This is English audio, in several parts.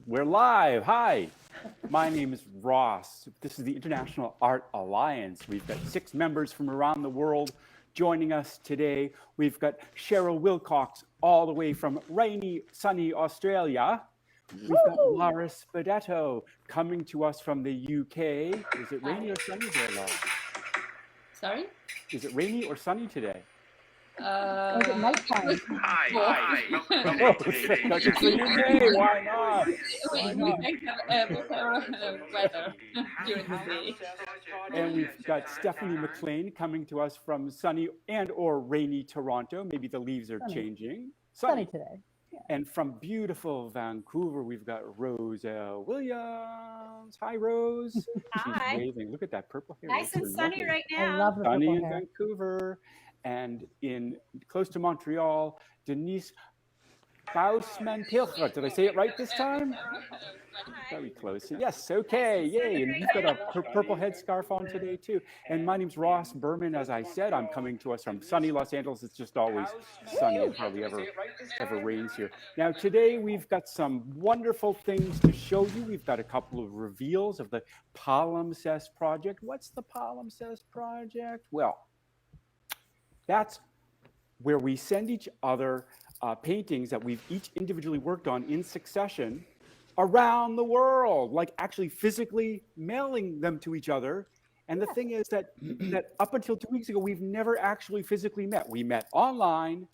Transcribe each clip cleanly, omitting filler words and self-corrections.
We're live. Hi, my name is Ross. This is the International Art Alliance. We've got 6 members from around the world joining us today. We've got Cheryl Wilcox all the way from rainy, sunny Australia. We've got Lara Spadetto coming to us from the UK. Is it rainy or sunny there, Lara? Sorry? Is it rainy or sunny today? Was it nighttime? Hi. It's the UK. Why not? We have better weather during the day. And we've got Stephanie McLean coming to us from sunny and or rainy Toronto. Maybe the leaves are changing. Sunny today. Yeah. And from beautiful Vancouver, we've got Rose Williams. Hi, Rose. Hi. She's waving. Look at that purple hair. Nice and sunny right now. I love the sunny purple in hair. Vancouver. And in close to Montreal, Denise Bausman-Pilcher. Did I say it right this time? Very close. Yes, okay, yay. And you've got a purple headscarf on today too. And my name's Ross Berman. As I said, I'm coming to us from sunny Los Angeles. It's just always sunny. It hardly ever rains here. Now today we've got some wonderful things to show you. We've got a couple of reveals of the Palimpsest project. What's the Palimpsest project? Well, that's where we send each other paintings that we've each individually worked on in succession around the world, like actually physically mailing them to each other. And the thing is that up until 2 weeks ago, we've never actually physically met. We met online.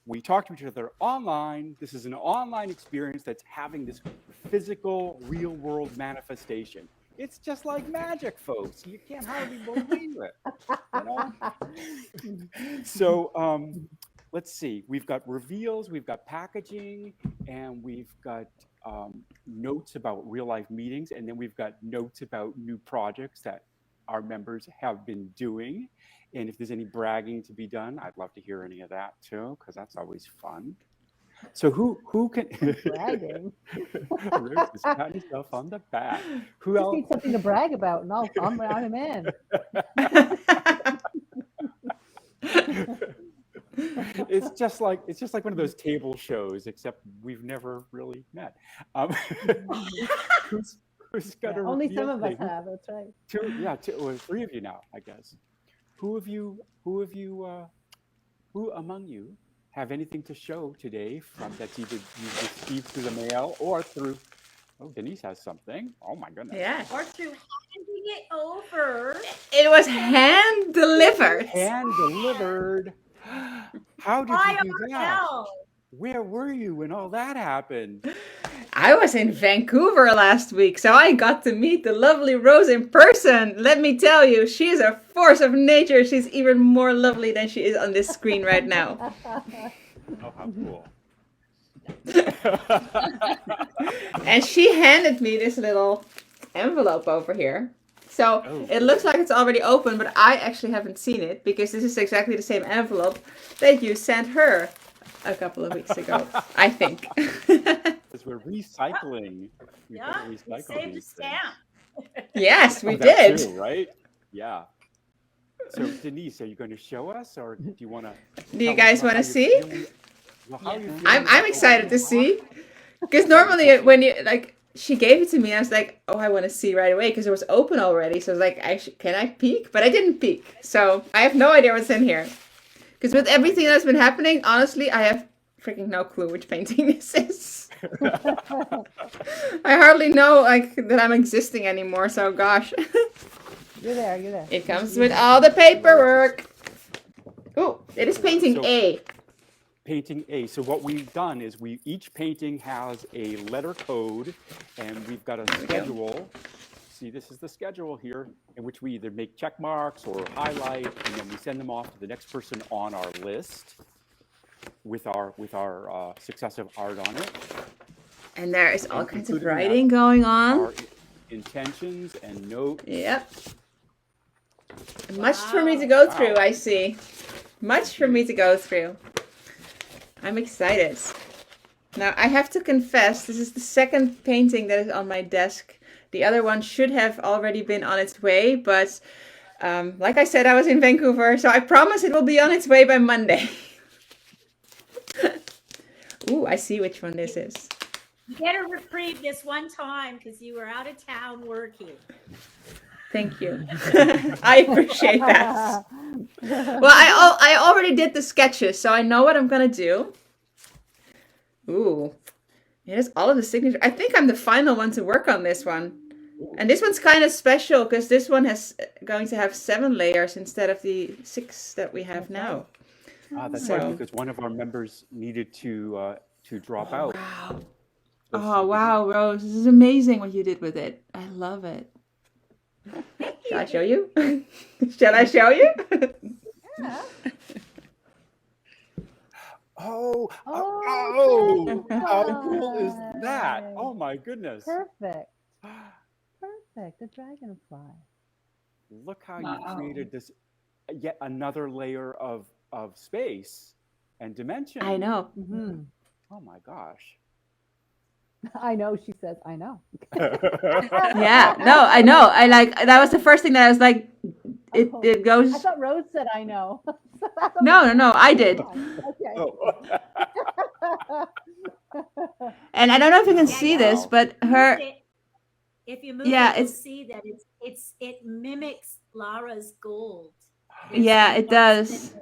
We talked to each other online. This is an online experience that's having this physical, real world manifestation. It's just like magic, folks. You can't hardly believe it. You know? So let's see. We've got reveals, we've got packaging, and we've got notes about real life meetings, and then we've got notes about new projects that our members have been doing. And if there's any bragging to be done, I'd love to hear any of that too, because that's always fun. So who can bragging? Ruth is patting herself on the back. Who Just else? need something to brag about, and I'm in. It's just like one of those table shows, except we've never really met. Who's got a Only reveal some of us today? have. That's right. Two or 3 of you now, I guess. Who among you have anything to show today from that you received through the mail or through? Oh, Denise has something. Oh my goodness. Yeah. Or through handing it over. It was hand delivered. Hand delivered. How did you do that? IRL. Where were you when all that happened? I was in Vancouver last week, so I got to meet the lovely Rose in person. Let me tell you, she is a force of nature. She's even more lovely than she is on this screen right now. Oh, how cool. And she handed me this little envelope over here. So it looks like it's already open, but I actually haven't seen it because this is exactly the same envelope that you sent her a couple of weeks ago, I think. Because we're recycling. We Saved a stamp. Yes, we That's did. true, right? Yeah. So Denise, are you going to show us, or do you want to? Do you guys want to see? I'm excited to see, because normally when you she gave it to me, I was like, oh, I want to see right away because it was open already. So I was like, can I peek? But I didn't peek, so I have no idea what's in here. Because with everything that's been happening, honestly, I have freaking no clue which painting this is. I hardly know that I'm existing anymore. So gosh. You're there. It comes with all the paperwork. Oh, it is painting A. Painting A. So what we've done is each painting has a letter code, and we've got a schedule. See, this is the schedule here, in which we either make check marks or highlight, and then we send them off to the next person on our list with our successive art on it. And there is all kinds of writing going on. Our intentions and notes. Yep. Much for me to go through, I see. Much for me to go through. I'm excited. Now, I have to confess, this is the second painting that is on my desk. The other one should have already been on its way, but like I said, I was in Vancouver, so I promise it will be on its way by Monday. Ooh, I see which one this is. You get a reprieve this one time because you were out of town working. Thank you. I appreciate that. Well, I already did the sketches, so I know what I'm gonna do. Ooh, here's all of the signatures. I think I'm the final one to work on this one. And this one's kind of special because this one has going to have 7 layers instead of the 6 that we have now. That's So- right, because one of our members needed to drop out. Wow. So Oh, wow, Rose. This is amazing what you did with it. I love it. Shall I show you? Shall I show you? Yeah. Oh, Oh, how cool is that? nice. Oh my goodness. Perfect. Perfect. The dragonfly. Look how you created this, yet another layer of space and dimension. I know. Hmm. Oh my gosh. I know. She says, I know. Yeah, no, I know. I like that was the first thing that I was like, it goes. I thought Rose said, I know. No, I did. Okay. Oh. And I don't know if you can see this, Wow. but her. If you move Yeah, it, you'll it's- see that it mimics Lara's gold. Yeah, it does.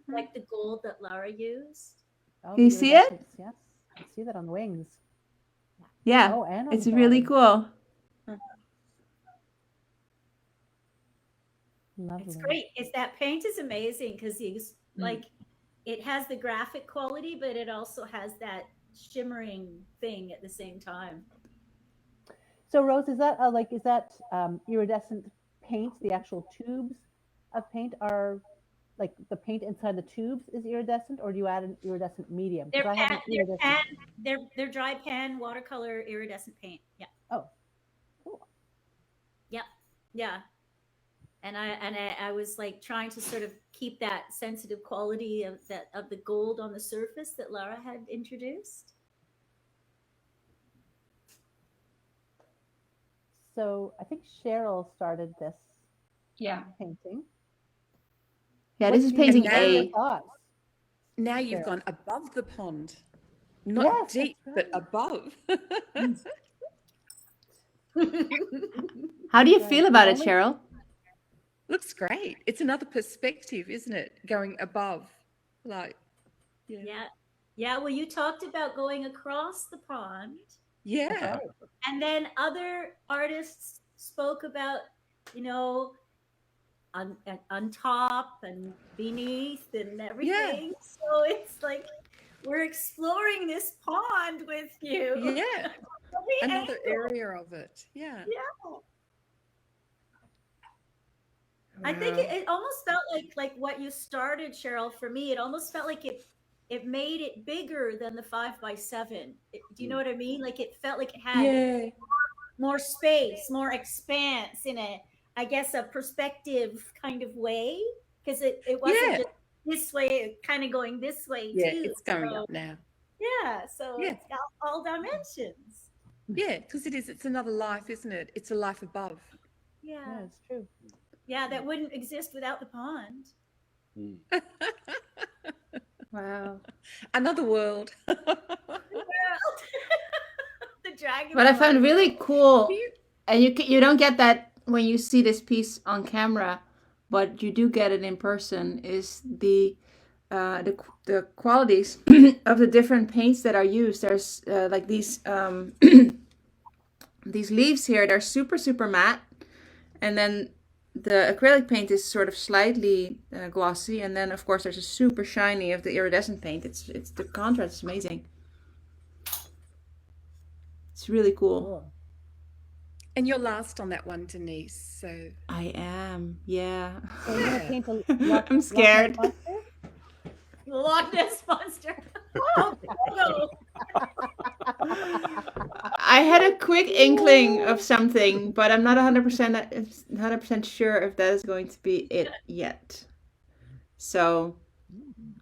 Like the gold that Lara used. Oh, Can you the see it? iridescence, yes. I see that on the wings. Yeah, Oh, and on it's the really bottom. cool. Lovely. It's great. That paint is amazing because he's like, it has the graphic quality, but it also has that shimmering thing at the same time. So Rose, is that iridescent paint? The actual tubes of paint are like the paint inside the tubes is iridescent, or do you add an iridescent medium? 'Cause They're I have pan, an they're iridescent. pan, they're dry pan watercolor iridescent paint. Yeah. Oh, cool. Yeah. And I was like trying to sort of keep that sensitive quality of the gold on the surface that Lara had introduced. So I think Cheryl started this Yeah. painting. Yeah, What this is do you- painting what are your A. thoughts? Now you've Sure. gone above the pond. Not Yes, deep, that's but right. above. How do you Right. feel about it, Only- Cheryl? Looks great. It's another perspective, isn't it? Going above. Like, Yeah. Well, you talked about going across the pond. yeah. And then other artists spoke about, on top and beneath and everything. So it's like we're exploring this pond with you. Yeah. Every Another angle. area of it. Yeah. I think it almost felt like what you started, Cheryl. For me, it almost felt like it made it bigger than the 5x7. Do you know what I mean? Like it felt like it had Yeah. more space, more expanse in I guess a perspective kind of way, because it wasn't just this way, kind of going this way Yeah. too. It's going So, up now. Yeah, so Yeah. it's got all dimensions. Yeah. Because it's another life, isn't it? It's a life above. Yeah, Yeah, it's true. that wouldn't exist without the pond. Mm. Wow. Another world. The dragon. What I found really cool, Cute. and you don't get that when you see this piece on camera, but you do get it in person, is the qualities of the different paints that are used. There's like these these leaves here. They're super matte, and then the acrylic paint is sort of slightly glossy, and then of course there's a super shiny of the iridescent paint. It's the contrast is amazing. It's really cool. Cool. And you're last on that one, Denise. So I am, yeah. So you're gonna paint a I'm scared. Loch Ness monster. Oh, no. I had a quick inkling of something, but I'm not 100% sure if that is going to be it yet. So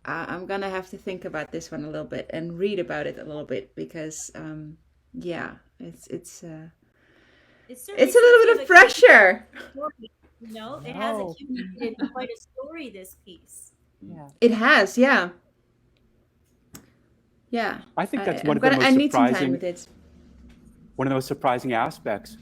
I'm gonna have to think about this one a little bit and read about it a little bit because it's a little bit of pressure. It has No. accumulated quite a story. This piece. Yeah. It has, yeah. Yeah. I think that's I'm one of the gonna- I most need some time surprising, with it. one of the most surprising aspects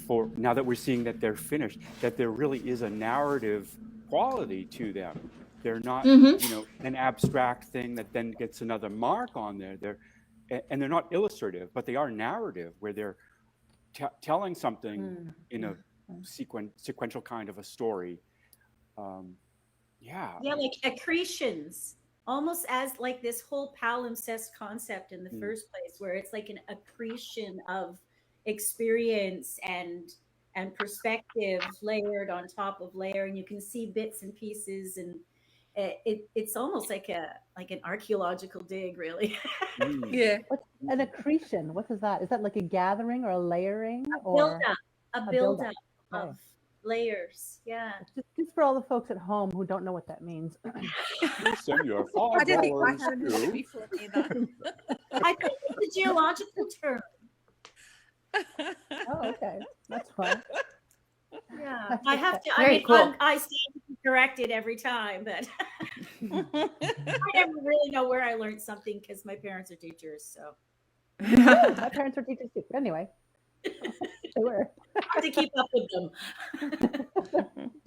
for now that we're seeing that they're finished, that there really is a narrative quality to them. They're not, an abstract thing that then gets another mark on there. And they're not illustrative, but they are narrative, where they're telling something in a sequential kind of a story. Yeah, like accretions, almost as like this whole palimpsest concept in the first place, where it's like an accretion of experience and perspective layered on top of layer, and you can see bits and pieces, and it's almost like an archaeological dig, really. Yeah. What's an accretion? What is that? Is that like a gathering or a layering or a build-up? buildup Okay. of layers. Yeah. Just for all the folks at home who don't know what that means. Send your I don't think I $5 haven't heard it before either. I think it's a geological term. Oh, okay. That's fun. Yeah, I have to. Very cool. I stand to be corrected every time, but I never really know where I learned something because my parents are teachers, so My parents were teachers too. But anyway, they were. hard to keep up with them.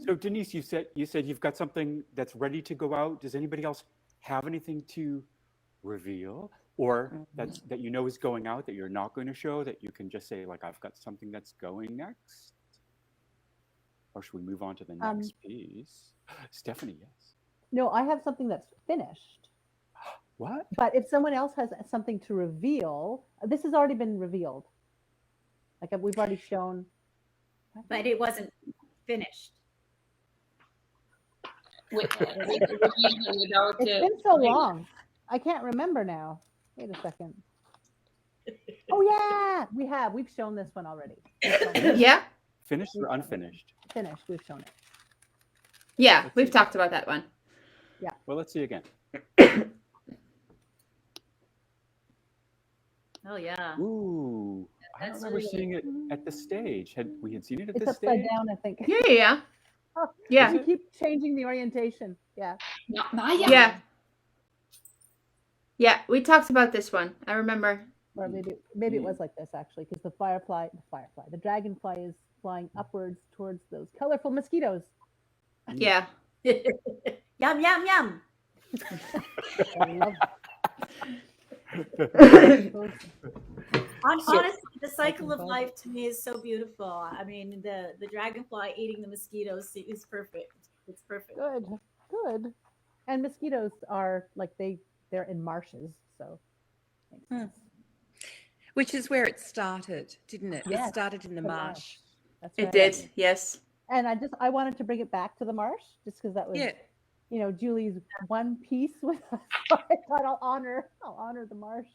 So Denise, you said you've got something that's ready to go out. Does anybody else have anything to reveal, or that you know is going out that you're not going to show, that you can just say, like, I've got something that's going next? Or should we move on to the next piece? Stephanie, yes. No, I have something that's finished. What? But if someone else has something to reveal, this has already been revealed. Like we've already shown. But it wasn't finished. It's been so long. I can't remember now. Wait a second. Oh yeah, we've shown this one already. Yeah. Finished or unfinished? Finished. We've shown it. Yeah, we've talked about that one. Well, let's see again. Oh yeah. Ooh, I don't That's remember really- seeing it at the stage. We had seen it at It's the upside stage? down, I think. Yeah. Oh, Yeah. You keep changing the orientation. Yeah. Yeah. Yeah, we talked about this one. I remember. Or maybe it was like this actually, because the dragonfly is flying upwards towards those colorful mosquitoes. Yeah. Yum yum yum. I love Honestly, the cycle of life to me is so beautiful. I mean, the dragonfly eating the mosquitoes is perfect. It's perfect. Good. And mosquitoes are like they're in marshes, so makes sense. Which is where it started, didn't it? Yes, It started in the the marsh. That's It right. did. Yes. And I wanted to bring it back to the marsh just because that was Yeah. Julie's one piece with us. So I thought I'll honor the marsh.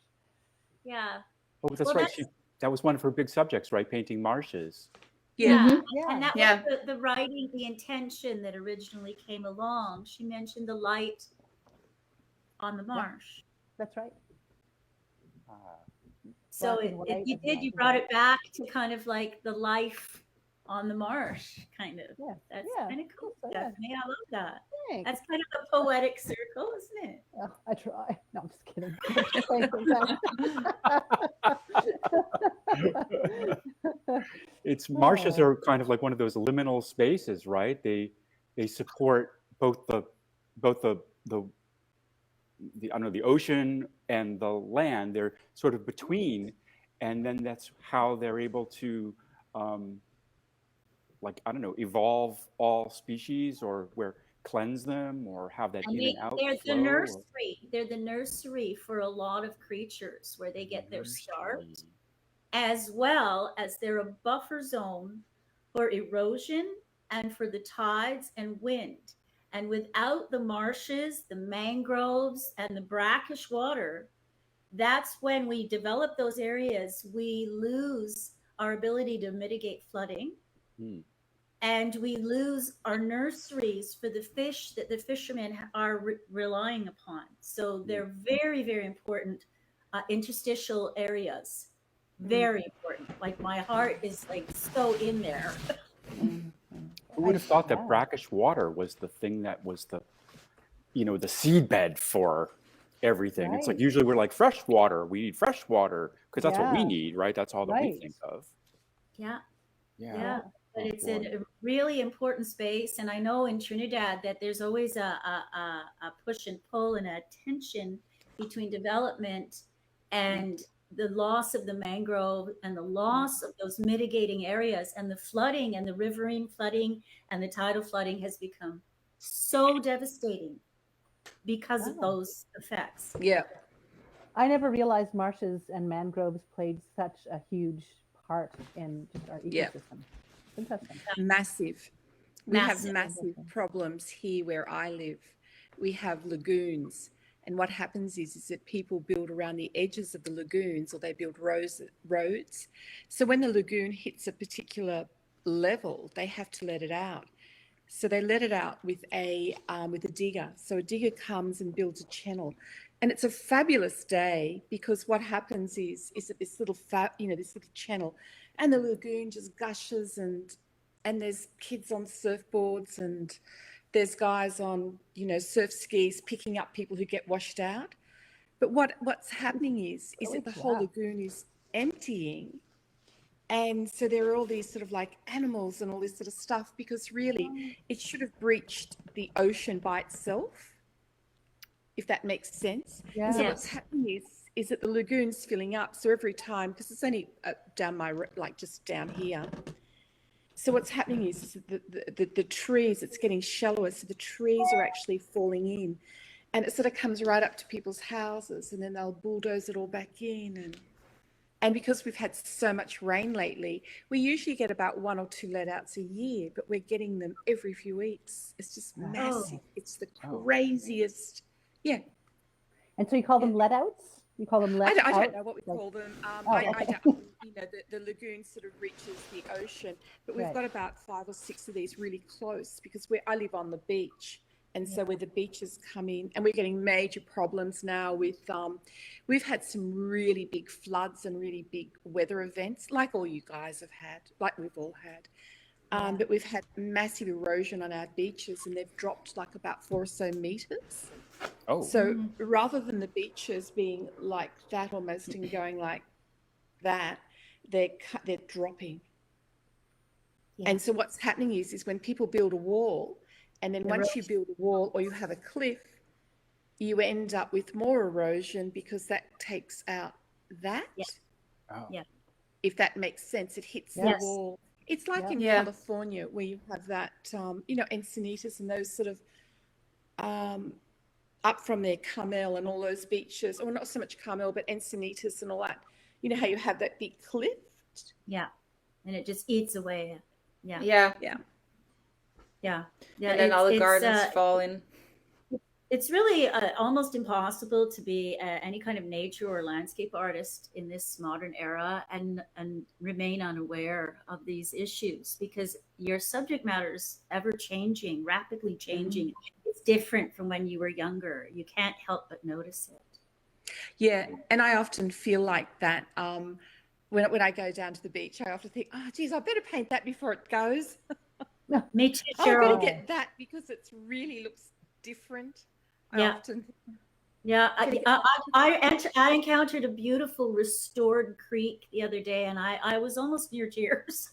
Yeah. Oh, that's Well, right. That was one of her big subjects, right? Painting marshes. Yeah. Mhm. Yeah. And that Yeah. was the writing, the intention that originally came along. She mentioned the light on the marsh. That's right. So Black and white you and you white. brought it back to kind of like the life on the marsh, kind of. Yeah. That's Yeah. kind of cool, So, yeah. Stephanie. I love that. Thanks. That's kind of a poetic circle, isn't it? Yeah, I try. No, I'm just kidding. Marshes are kind of like one of those liminal spaces, right? They support both the I don't know, the ocean and the land. They're sort of between, and then that's how they're able to evolve all species, or cleanse them, or have that And in and out they're the flow, or- nursery. They're the nursery for a lot of creatures where they get their start, as well as they're a buffer zone for erosion and for the tides and wind. And without the marshes, the mangroves, and the brackish water, that's when we develop those areas, we lose our ability to mitigate flooding. And we lose our nurseries for the fish that the fishermen are relying upon. So they're very, very important interstitial areas. Very important. Like my heart is like so in there. Who would have thought that brackish water was the thing that was the seedbed for everything. It's like Right. usually we're like fresh water. We need fresh water because that's what we Yeah. need, right? That's all that we Right. think of. Yeah. Yeah. Yeah. But Oh, it's boy. a really important space. And I know in Trinidad that there's always a push and pull and a tension between development and the loss of the mangrove and the loss of those mitigating areas, and the flooding and the riverine flooding and the tidal flooding has become so devastating because of Wow. those effects. Yeah. I never realized marshes and mangroves played such a huge part in just our Yeah. ecosystem. Interesting. Massive. We have Massive. massive problems here where I live. We have lagoons. And what happens is that people build around the edges of the lagoons, or they build roads. So when the lagoon hits a particular level, they have to let it out. So they let it out with a digger. So a digger comes and builds a channel, and it's a fabulous day because what happens is that this little this little channel, and the lagoon just gushes, and there's kids on surfboards, and there's guys on surf skis picking up people who get washed out. But what's happening is that the whole lagoon is emptying. And so there are all these sort of like animals and all this sort of stuff, because really it should have breached the ocean by itself, if that makes sense. Yeah. And so Yes. what's happening is that the lagoon's filling up. So every time, because it's only down just down here. So what's happening is that the trees, it's getting shallower. So the trees are actually falling in, and it sort of comes right up to people's houses, and then they'll bulldoze it all back in. And because we've had so much rain lately, we usually get about 1 or 2 let-outs a year, but we're getting them every few weeks. It's just massive. It's the craziest. Yeah. And so you call them let-outs? You call them let-outs? I don't know what we call them. I don't, the lagoon sort of reaches the ocean, but we've got about 5 or 6 of these really close, because I live on the beach. And so where the beaches come in, and we're getting major problems now with, we've had some really big floods and really big weather events, like all you guys have had, like we've all had. But we've had massive erosion on our beaches, and they've dropped like about 4 or so meters. Oh. So rather than the beaches being like that almost and going like that, they're dropping. Yeah. And so what's happening is when people build a wall, and then once you build a wall or you have a cliff, you end up with more erosion, because that takes out that. Yeah. Oh. Yeah. If that makes sense, it hits the wall. It's like in California, where you have that, Encinitas and those sort of up from there, Carmel and all those beaches, or not so much Carmel, but Encinitas and all that. You know how you have that big cliff? Yeah. And it just eats away. Yeah. Yeah. Yeah. Yeah. And then all the gardens fall in. It's really almost impossible to be any kind of nature or landscape artist in this modern era and remain unaware of these issues, because your subject matter is ever changing, rapidly changing. It's different from when you were younger. You can't help but notice it. Yeah, and I often feel like that when I go down to the beach. I often think, oh, geez, I better paint that before it goes. Me too, I Cheryl. better get that because it really looks different. Yeah. I encountered a beautiful restored creek the other day, and I was almost near tears.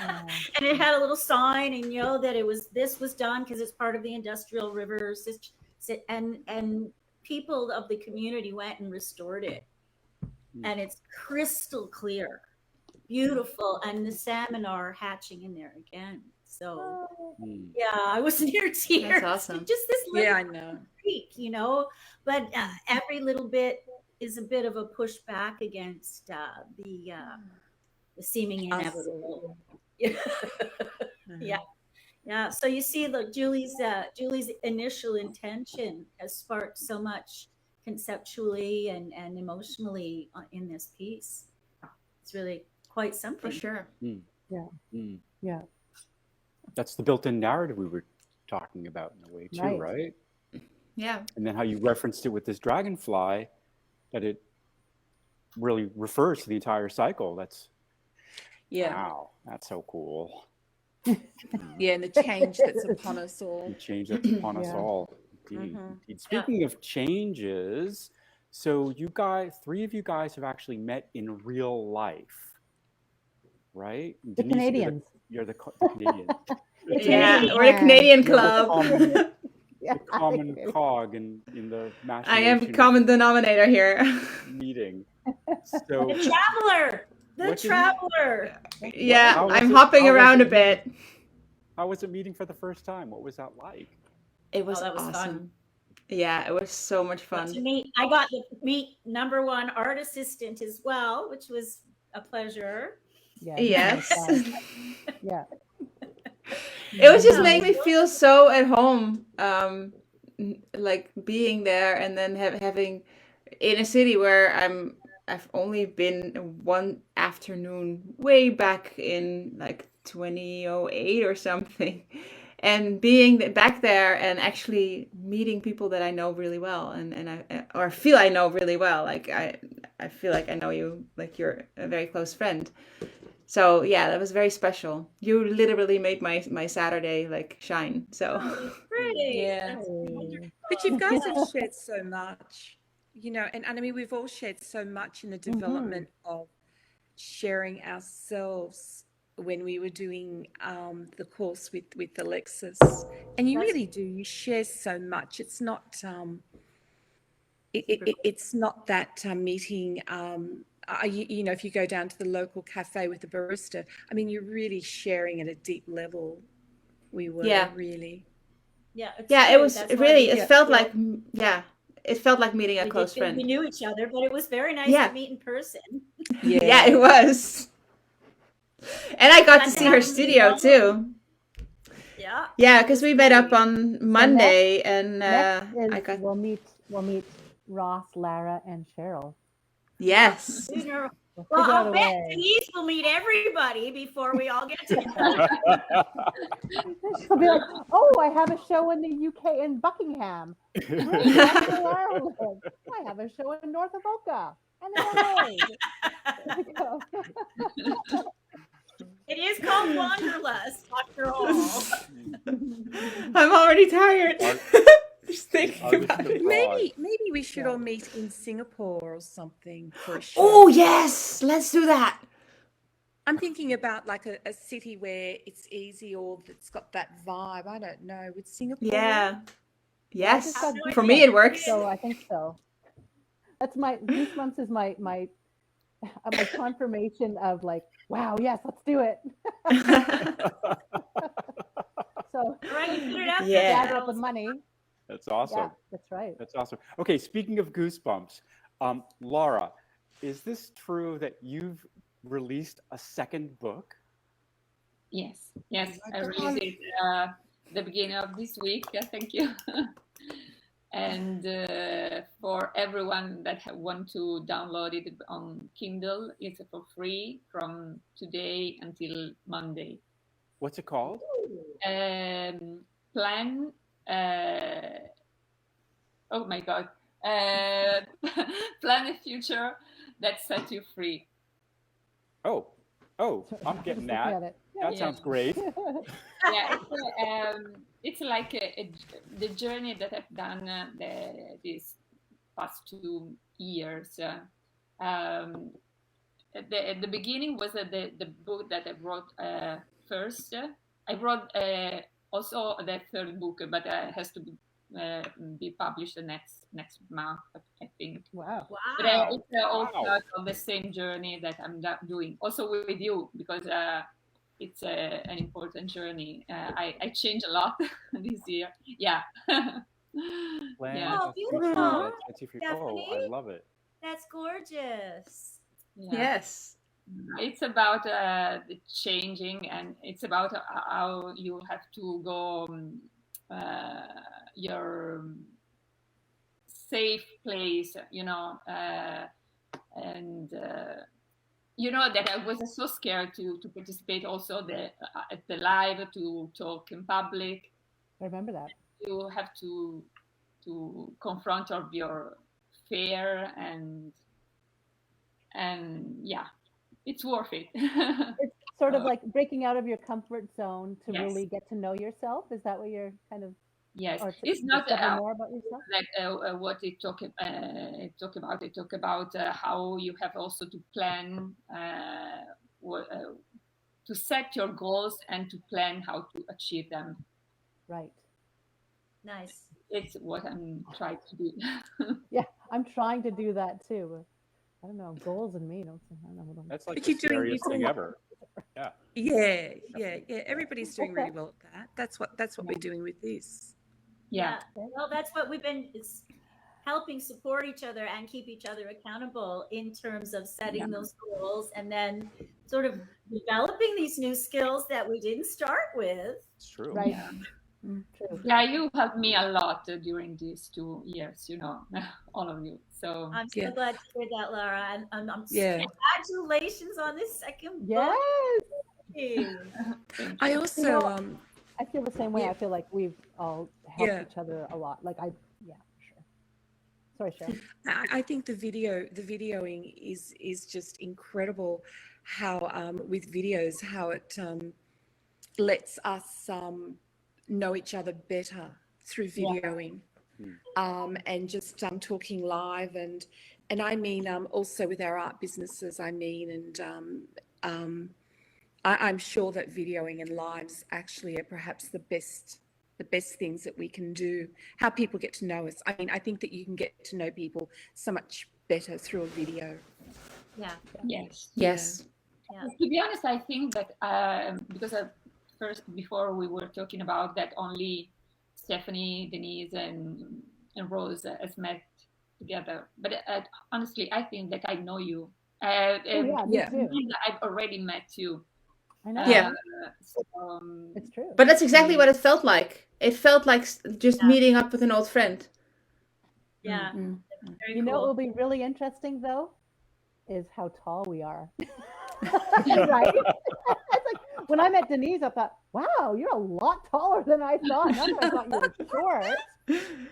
And it had a little sign, and that this was done because it's part of the industrial rivers, and people of the community went and restored it, and it's crystal clear, beautiful, and the salmon are hatching in there again. So I was near tears. That's awesome. Just this little I know. creek, but every little bit is a bit of a push back against the seeming inevitable. Yeah. So you see, look, Julie's initial intention has sparked so much conceptually and emotionally in this piece. It's really quite something. For sure. Yeah. That's the built-in narrative we were talking about in a way too, right? Yeah. And then how you referenced it with this dragonfly, that it really refers to the entire cycle. Wow, that's so cool. Yeah, and the change that's upon us all. The change that's upon us all. Indeed. Mhm. Indeed. Speaking of changes, so you guys, three of you guys have actually met in real life, right? The Denise, Canadians. you're the Canadian. The Yeah, Canadian we're a Canadian You're the club. common, Yeah, the common Canadian. cog in the I am machination common denominator here. meeting. The So traveler. The what did you- traveler. Yeah, How was I'm it- hopping how was around it a bit. how was it meeting for the first time? What was that like? It was that was awesome. fun. Yeah, it was so much Got to fun. meet. I got to meet #1 art assistant as well, which was a pleasure. Yeah. Yes. Yeah. It was just Yeah. made me feel so at home, like being there and then having in a city where I've only been one afternoon way back in like 2008 or something, and being back there and actually meeting people that I know really well and I feel I know really well. Like I feel like I know you, like you're a very close friend. So yeah, that was very special. You literally made my Saturday like shine. So Pretty. Yeah. That's wonderful. But you guys have shared so much, and I mean, we've all shared so much in the development of sharing ourselves when we were doing the course with Alexis. And you That's- really do, you share so much. It's not, it's not that meeting, if you go down to the local cafe with the barista, I mean, you're really sharing at a deep level. We were really. Yeah. It's yeah, true. it was That's why really. we It felt feel- like it felt like meeting a we close did think we friend. knew each other, but it was very nice Yeah. to meet in person. Yeah, it was. And I got Glad to to see have her you studio involved. too. Yeah. Yeah, because we met up great. on Monday, and Next I is got we'll meet Ross, Lara, and Cheryl. yes. Sooner. We'll Well, figure out I'll a bet way. Denise will meet everybody before we all get together. She'll be like, "Oh, I have a show in the UK in Buckingham. Great, that's where Lara lives. I have a show in North Avoca and in LA." There we go. It is called Wanderlust, after all. I'm already tired. Art- Just thinking artist about it. abroad. Maybe we should all meet in Singapore or something for a show. Oh yes, let's do that. I'm thinking about like a city where it's easy or that's got that vibe. I don't know. With Singapore. Yeah. Yes. just got For me, it works. So I think so. That's my Goosebumps is my confirmation of like, wow, yes, let's do it. So All right, you put it out Yeah. gather there. up the money. That's awesome. Yeah, that's right. That's awesome. Okay, speaking of Goosebumps, Laura, is this true that you've released a second book? Yes, I released it the beginning of this week. Yeah, thank you. And for everyone that want to download it on Kindle, it's for free from today until Monday. What's it called? Plan. Oh my God. Plan a future that sets you free. Oh, I'm getting Just looking that. at it. That sounds great. Yeah, it's like the journey that I've done these past 2 years. The beginning was the book that I wrote first. I wrote also the third book, but it has to be published the next month, I think. Wow. But Wow. it's all Wow. part of the same journey that I'm doing, also with you, because it's an important journey. I changed a lot this year. Yeah. Plan Yeah. a Oh, future beautiful. that sets you free. Oh, I Stephanie? love it. That's gorgeous. Yeah. Yes. It's about the changing, and it's about how you have to go your safe place, and that I was so scared to participate also at the live, to talk in public. I remember that. You have to confront of your fear, and yeah, it's worth it. It's sort of like breaking out of your comfort zone to Yes. really get to know yourself. Is that what you're kind of Yes, Or to it's not discover more about yourself? that what it talk about. It talk about how you have also to plan, to set your goals and to plan how to achieve them. Right. Nice. It's what I'm trying to do. Yeah, I'm trying to do that too. But I don't know, goals and me. I don't know. That's like But the you're doing scariest thing ever. Yeah. yeah. Everybody's doing Okay. really well at that. That's what we're doing with this. Yeah. Well, that's what we've been is helping support each other and keep each other accountable in terms of setting those goals and then sort of developing these new skills that we didn't start with. It's true. Right. Yeah. True. Yeah, you helped me a lot during these 2 years, all of you. So I'm so glad to hear that, Lara. And Yeah. congratulations on this second Yes. book. I also I feel the same way. Yeah. I feel like we've all helped each other a lot. Like yeah, for sure. Sorry, Cheryl. I think the videoing is just incredible. How with videos, how it lets us know each other better through videoing, and just talking live, and I mean also with our art businesses. I mean, and I'm sure that videoing and lives actually are perhaps the best things that we can do. How people get to know us. I mean, I think that you can get to know people so much better through a video. Yeah. yes. Yes. Yeah. To be honest, I think that because before we were talking about that only Stephanie, Denise, and Rose has met together. But honestly, I think that I know you. Me too. I've already met you. I know. Yeah. So, It's true. But that's exactly what it felt like. It felt like just meeting up with an old friend. Yeah. Mm. Very You know what cool. will be really interesting though, is how tall we are. Right? It's like when I met Denise, I thought, wow, you're a lot taller than I thought. Not that I thought you were short,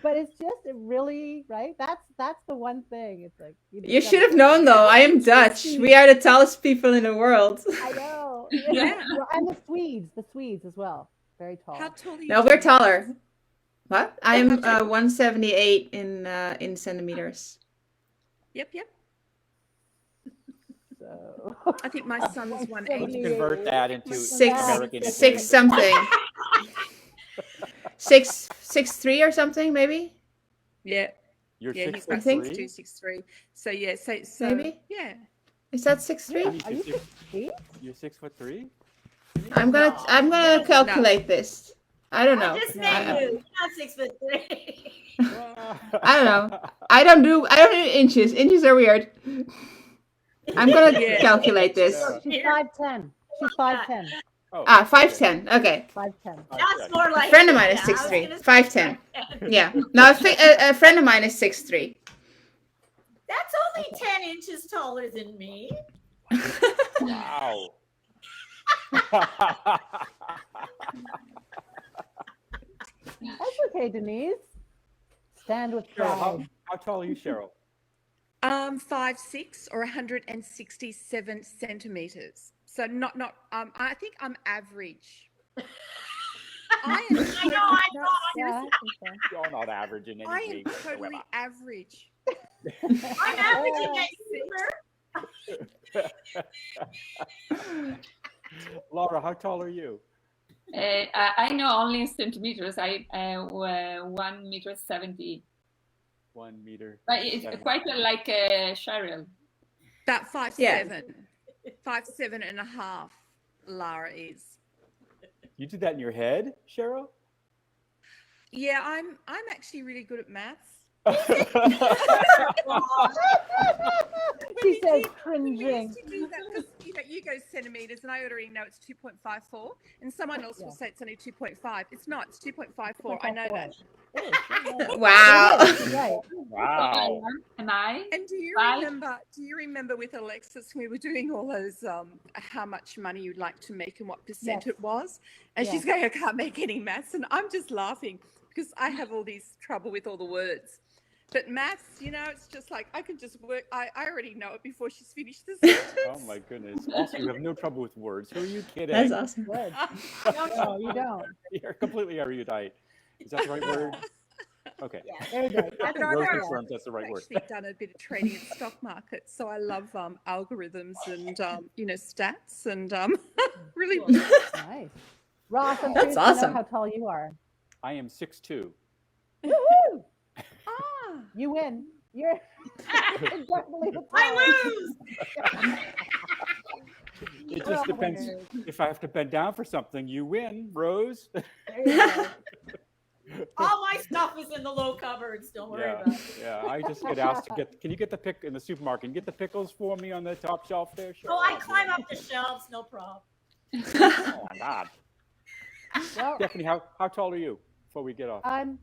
but it's just really right. That's the one thing. It's like You should have known though. I am Dutch. We are the tallest people in the world. I know. Yeah. Well, and the Swedes as well, very tall. How tall are you? No, we're taller. What? I'm 178 in centimeters. Yep. So I think my son's 180. Let's convert that into Six American. something. 6'3" or something, maybe. Yeah. You're Yeah, 6 he's foot about think. 3? 6'2", 6'3". So yeah, so Maybe? yeah. Is that 6'3"? are you 6 feet? You're 6'3"? I'm gonna calculate this. I don't know. I just met you. You're not 6'3". I don't know. I don't do inches. Inches are weird. I'm gonna calculate this. She's 5'10". She's 5'10". Oh, 5'10". Okay. 5'10". That's more like A friend of mine is it. Yeah, 6'3". I was gonna 5'10". Yeah. No, a friend of mine is 6'3". That's only 10 inches taller than me. Wow. That's okay, Denise. Stand with Cheryl, pride. how tall are you, Cheryl? 5'6" or 167 centimeters. So not I think I'm average. I am I know. Yeah, I think so. You're not average in any I way am totally whatsoever. average. I'm averaging at Uber. Laura, how tall are you? I know only in centimeters. I 1.70 meters. 1 meter. But it's quite like Cheryl. About 5'7". Yeah. 5'7.5". Lara is. You did that in your head, Cheryl? Yeah, I'm actually really good at maths. She says We cringing. used to do that because you go centimeters and I already know it's 2.54, and someone else will say it's only 2.5. It's not. It's 2.54. I know that. Wow. Right. Wow. Am I? And do you Right. remember with Alexis we were doing all those how much money you'd like to make and what percent Yes. it was, and she's going, I can't make any maths, and I'm just laughing because I have all these trouble with all the words. But maths, it's just like I can just work. I already know it before she's finished the sentence. Oh my goodness. Also, you have no trouble with words. Who are you kidding? That's awesome. Good. No, you don't. You're completely erudite. Is that the right word? Okay. Yeah. There you go. I think Rose confirms that's the right I've word. actually done a bit of trading in stock markets, so I love algorithms and stats and really. Cool. Nice. Ross, I'm That's curious to awesome. know how tall you are. I am 6'2". Woo-hoo! Ah, You win. You're definitely the I tallest. lose. It just depends. If I have to bend down for something, you win, Rose. There you go. All my stuff is in the low cupboards. Don't worry Yeah, about it. yeah. I just get asked to get. Can you get the pick in the supermarket? Can you get the pickles for me on the top shelf there? Sure. Oh, I climb up the shelves, no problem. Oh my God. Well, Stephanie, how tall are you? Before we get off. I'm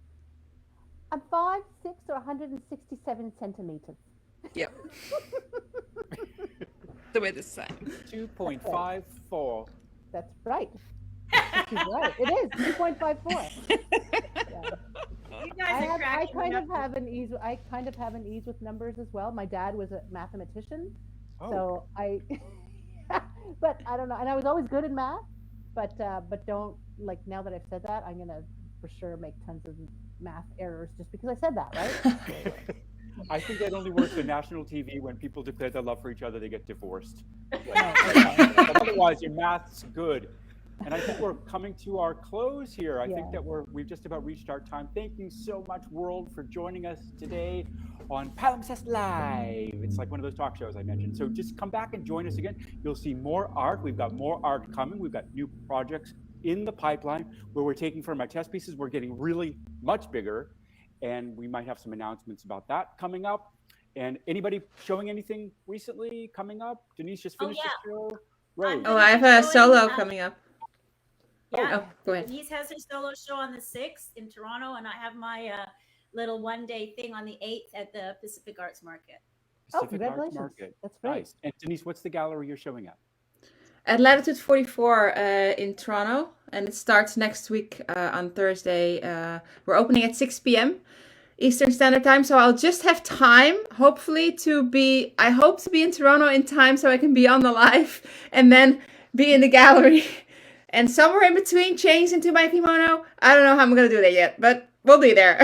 5'6" or 167 centimeters. yep. So we're the same. 2.54. That's right. She's right. It is 2.54. Yeah. You guys are I cracking kind me up. of have an ease. I kind of have an ease with numbers as well. My dad was a mathematician, Oh. so I. But I don't know, and I was always good in math. But don't like now that I've said that, I'm gonna for sure make tons of math errors just because I said that, right? I think that only works on national TV when people declare their love for each other, they get divorced. But otherwise, your math's good. And I think we're coming to our close here. I think that we've just about reached our time. Thank you so much, world, for joining us today on Palimpsest Live. It's like one of those talk shows I mentioned. So just come back and join us again. You'll see more art. We've got more art coming. We've got new projects in the pipeline where we're taking from our test pieces. We're getting really much bigger, and we might have some announcements about that coming up. And anybody showing anything recently coming up? Denise just finished the show. Rose. Oh, I have a solo coming up. Yeah. Oh, go ahead. Denise has her solo show on the 6th in Toronto, and I have my little one-day thing on the 8th at the Pacific Arts Market. Pacific Arts congratulations. Market. That's great. Nice. And Denise, what's the gallery you're showing at? At Latitude 44 in Toronto, and it starts next week on Thursday. We're opening at 6 p.m. Eastern Standard Time, so I'll just have time, hopefully, I hope to be in Toronto in time so I can be on the live and then be in the gallery. And somewhere in between, change into my kimono. I don't know how I'm going to do that yet, but we'll be there.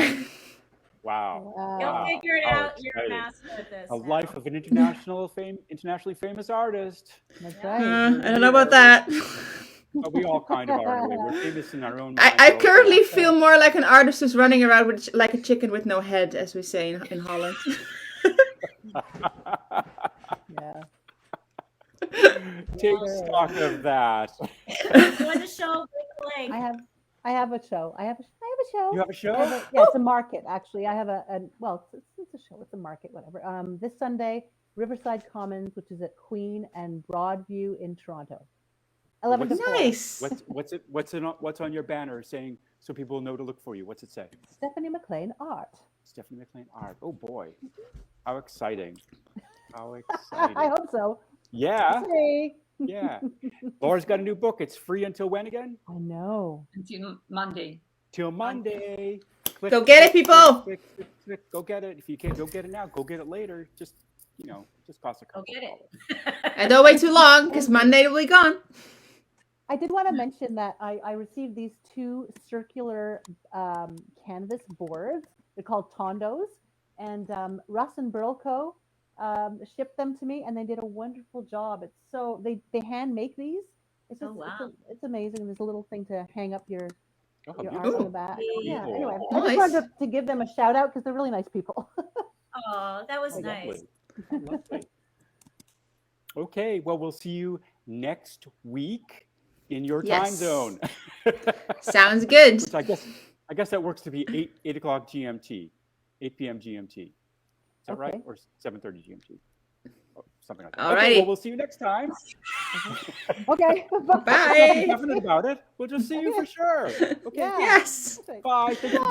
Wow. You'll figure it How out. You're a exciting. master at this. A now. life of an internationally famous artist. That's right. I don't know about that. But we all kind of are. Anyway. We're famous in our own. I currently feel more like an artist who's running around with like a chicken with no head, as we say in Holland. Yeah. Take stock of that. Enjoy the show. Break a leg. I have a show. I have a show. You have a show? Yeah, it's a market actually. I have well, it's a show. It's a market, whatever. This Sunday, Riverside Commons, which is at Queen and Broadview in Toronto. 11 to 4. Nice. What's on your banner saying so people know to look for you? What's it say? Stephanie McLean Art. Stephanie McLean Art. Oh boy, how exciting! How exciting! I hope so. Yeah, Hey. yeah. Laura's got a new book. It's free until when again? I know. Until Monday. Till Monday. Click, Go get it, click, people. click, click, click. Go get it. If you can't go get it now, go get it later. Just cost a Go couple. get it. And don't wait too long, because Monday will be gone. I did want to mention that I received these 2 circular canvas boards. They're called Tondos, and Russ and Burlco shipped them to me, and they did a wonderful job. It's so they hand make these. It's just, wow. it's amazing. There's a little thing to hang up your Oh, how art on beautiful. the back. Yeah. Cool. Anyway, I just Nice. wanted to give them a shout out because they're really nice people. Oh, that was Oh, nice. lovely. Lovely. Okay, well, we'll see you next week in your time Yes. zone. Sounds good. Which I guess that works to be 8 o'clock GMT, 8 p.m. GMT. Is that right? Okay. Or 7:30 GMT? Oh, something like that. Alrighty. Okay, well, we'll see you next time. Okay. Bye. Definite about it. We'll just see you for sure. Okay. Yeah. Yes. Perfect. Bye. Thank you.